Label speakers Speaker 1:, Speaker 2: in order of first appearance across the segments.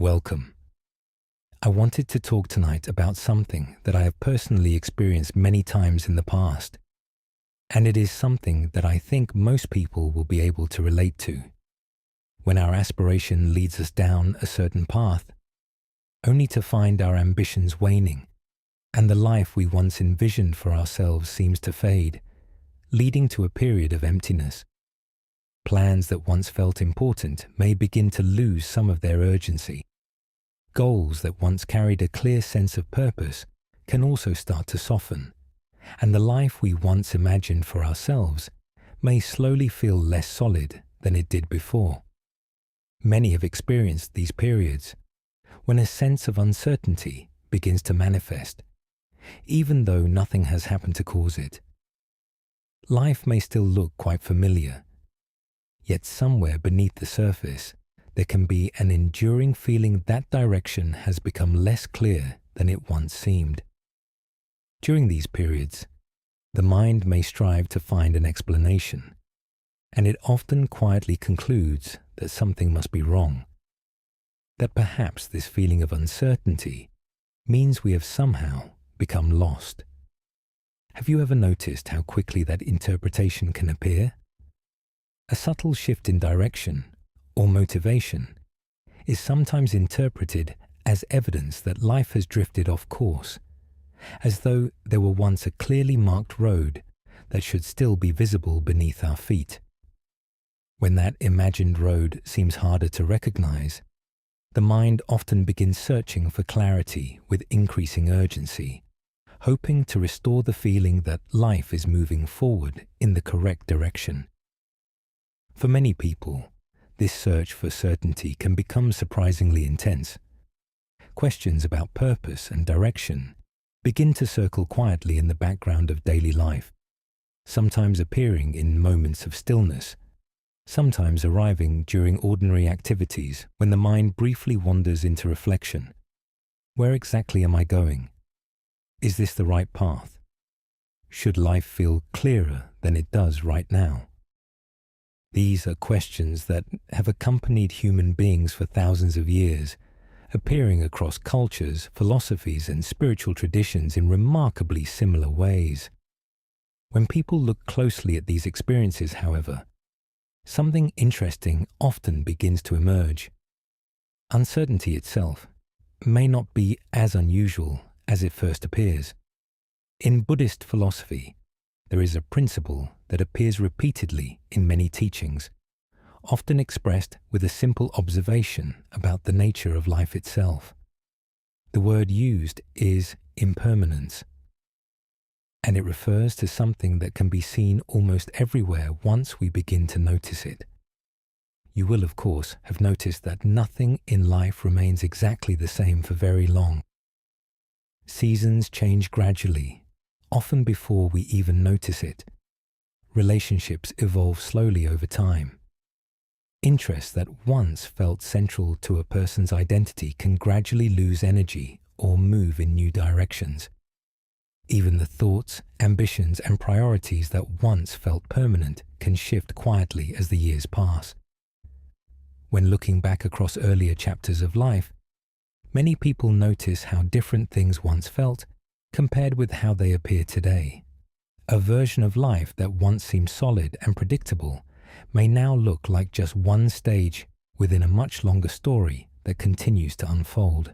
Speaker 1: Welcome. I wanted to talk tonight about something that I have personally experienced many times in the past, and it is something that I think most people will be able to relate to. When our aspiration leads us down a certain path, only to find our ambitions waning, and the life we once envisioned for ourselves seems to fade, leading to a period of emptiness. Plans that once felt important may begin to lose some of their urgency. Goals that once carried a clear sense of purpose can also start to soften, and the life we once imagined for ourselves may slowly feel less solid than it did before. Many have experienced these periods when a sense of uncertainty begins to manifest, even though nothing has happened to cause it. Life may still look quite familiar, yet somewhere beneath the surface, there can be an enduring feeling that direction has become less clear than it once seemed. During these periods, the mind may strive to find an explanation, and it often quietly concludes that something must be wrong, that perhaps this feeling of uncertainty means we have somehow become lost. Have you ever noticed how quickly that interpretation can appear? A subtle shift in direction or motivation is sometimes interpreted as evidence that life has drifted off course, as though there were once a clearly marked road that should still be visible beneath our feet. When that imagined road seems harder to recognize, the mind often begins searching for clarity with increasing urgency, hoping to restore the feeling that life is moving forward in the correct direction. For many people, this search for certainty can become surprisingly intense. Questions about purpose and direction begin to circle quietly in the background of daily life, sometimes appearing in moments of stillness, sometimes arriving during ordinary activities when the mind briefly wanders into reflection. Where exactly am I going? Is this the right path? Should life feel clearer than it does right now? These are questions that have accompanied human beings for thousands of years, appearing across cultures, philosophies, and spiritual traditions in remarkably similar ways. When people look closely at these experiences, however, something interesting often begins to emerge. Uncertainty itself may not be as unusual as it first appears. In Buddhist philosophy, there is a principle that appears repeatedly in many teachings, often expressed with a simple observation about the nature of life itself. The word used is impermanence, and it refers to something that can be seen almost everywhere once we begin to notice it. You will, of course, have noticed that nothing in life remains exactly the same for very long. Seasons change gradually, often before we even notice it. Relationships evolve slowly over time. Interests that once felt central to a person's identity can gradually lose energy or move in new directions. Even the thoughts, ambitions, and priorities that once felt permanent can shift quietly as the years pass. When looking back across earlier chapters of life, many people notice how different things once felt compared with how they appear today. A version of life that once seemed solid and predictable may now look like just one stage within a much longer story that continues to unfold.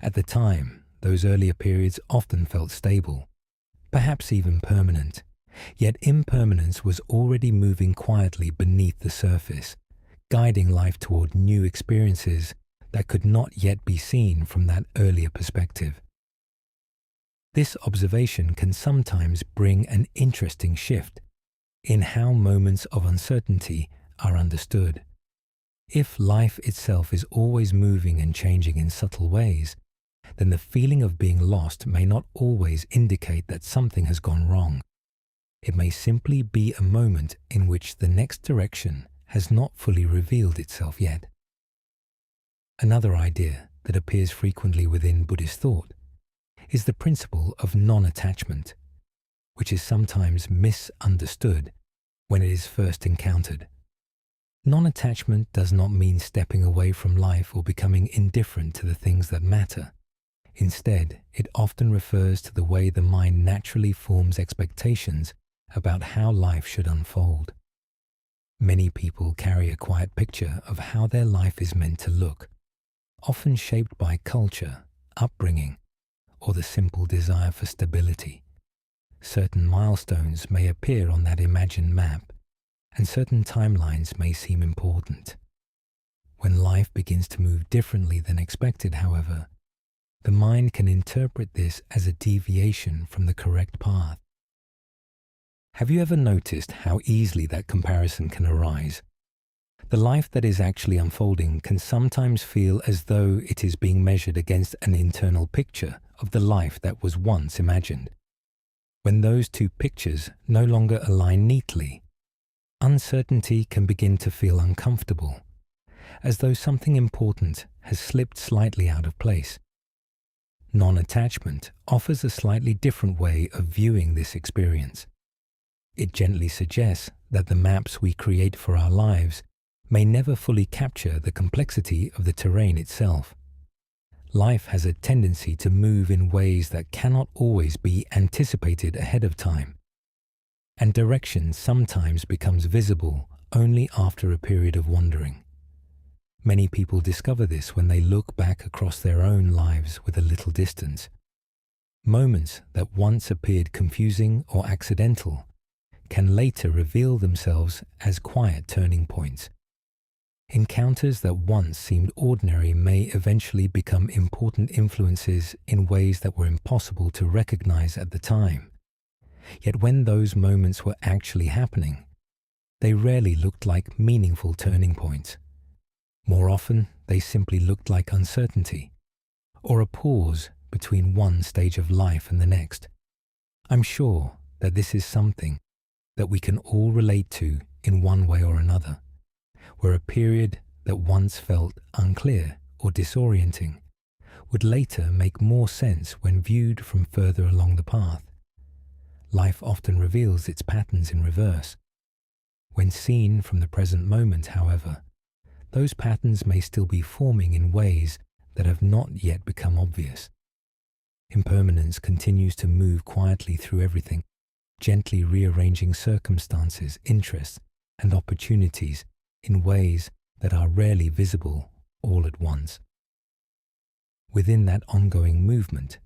Speaker 1: At the time, those earlier periods often felt stable, perhaps even permanent, yet impermanence was already moving quietly beneath the surface, guiding life toward new experiences that could not yet be seen from that earlier perspective. This observation can sometimes bring an interesting shift in how moments of uncertainty are understood. If life itself is always moving and changing in subtle ways, then the feeling of being lost may not always indicate that something has gone wrong. It may simply be a moment in which the next direction has not fully revealed itself yet. Another idea that appears frequently within Buddhist thought is the principle of non-attachment, which is sometimes misunderstood when it is first encountered. Non-attachment does not mean stepping away from life or becoming indifferent to the things that matter. Instead, it often refers to the way the mind naturally forms expectations about how life should unfold. Many people carry a quiet picture of how their life is meant to look, often shaped by culture, upbringing, or the simple desire for stability. Certain milestones may appear on that imagined map, and certain timelines may seem important. When life begins to move differently than expected, however, the mind can interpret this as a deviation from the correct path. Have you ever noticed how easily that comparison can arise? The life that is actually unfolding can sometimes feel as though it is being measured against an internal picture of the life that was once imagined. When those two pictures no longer align neatly, uncertainty can begin to feel uncomfortable, as though something important has slipped slightly out of place. Non-attachment offers a slightly different way of viewing this experience. It gently suggests that the maps we create for our lives may never fully capture the complexity of the terrain itself. Life has a tendency to move in ways that cannot always be anticipated ahead of time, and direction sometimes becomes visible only after a period of wandering. Many people discover this when they look back across their own lives with a little distance. Moments that once appeared confusing or accidental can later reveal themselves as quiet turning points. Encounters that once seemed ordinary may eventually become important influences in ways that were impossible to recognize at the time. Yet when those moments were actually happening, they rarely looked like meaningful turning points. More often, they simply looked like uncertainty, or a pause between one stage of life and the next. I'm sure that this is something that we can all relate to in one way or another, where a period that once felt unclear or disorienting would later make more sense when viewed from further along the path. Life often reveals its patterns in reverse. When seen from the present moment, however, those patterns may still be forming in ways that have not yet become obvious. Impermanence continues to move quietly through everything, gently rearranging circumstances, interests, and opportunities in ways that are rarely visible all at once. Within that ongoing movement,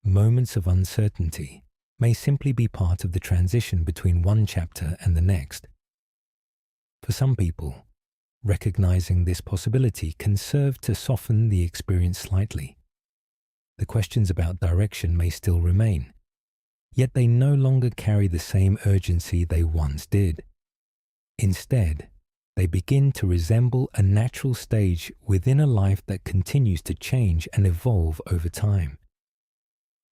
Speaker 1: moments of uncertainty may simply be part of the transition between one chapter and the next. For some people, recognizing this possibility can serve to soften the experience slightly. The questions about direction may still remain, yet they no longer carry the same urgency they once did. Instead, they begin to resemble a natural stage within a life that continues to change and evolve over time.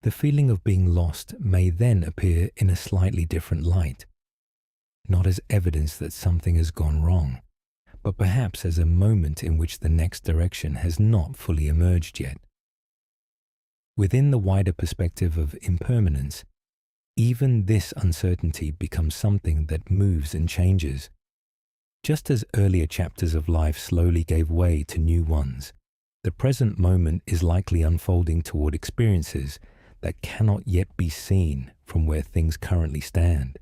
Speaker 1: The feeling of being lost may then appear in a slightly different light, not as evidence that something has gone wrong, but perhaps as a moment in which the next direction has not fully emerged yet. Within the wider perspective of impermanence, even this uncertainty becomes something that moves and changes. Just as earlier chapters of life slowly gave way to new ones, the present moment is likely unfolding toward experiences that cannot yet be seen from where things currently stand.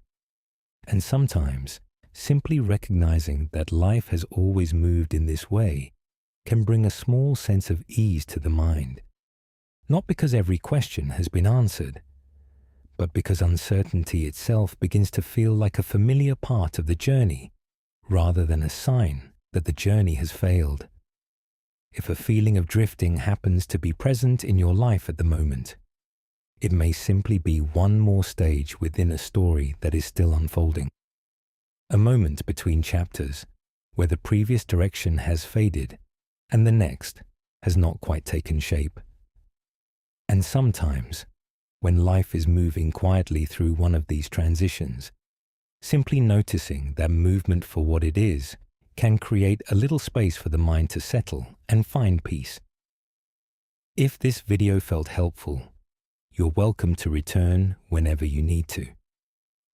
Speaker 1: And sometimes, simply recognizing that life has always moved in this way can bring a small sense of ease to the mind. Not because every question has been answered, but because uncertainty itself begins to feel like a familiar part of the journey, rather than a sign that the journey has failed. If a feeling of drifting happens to be present in your life at the moment, it may simply be one more stage within a story that is still unfolding. A moment between chapters where the previous direction has faded and the next has not quite taken shape. And sometimes, when life is moving quietly through one of these transitions, simply noticing that movement for what it is can create a little space for the mind to settle and find peace. If this video felt helpful, you're welcome to return whenever you need to.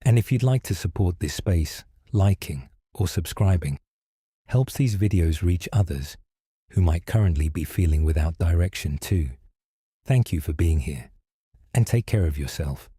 Speaker 1: And if you'd like to support this space, liking or subscribing helps these videos reach others who might currently be feeling without direction too. Thank you for being here, and take care of yourself.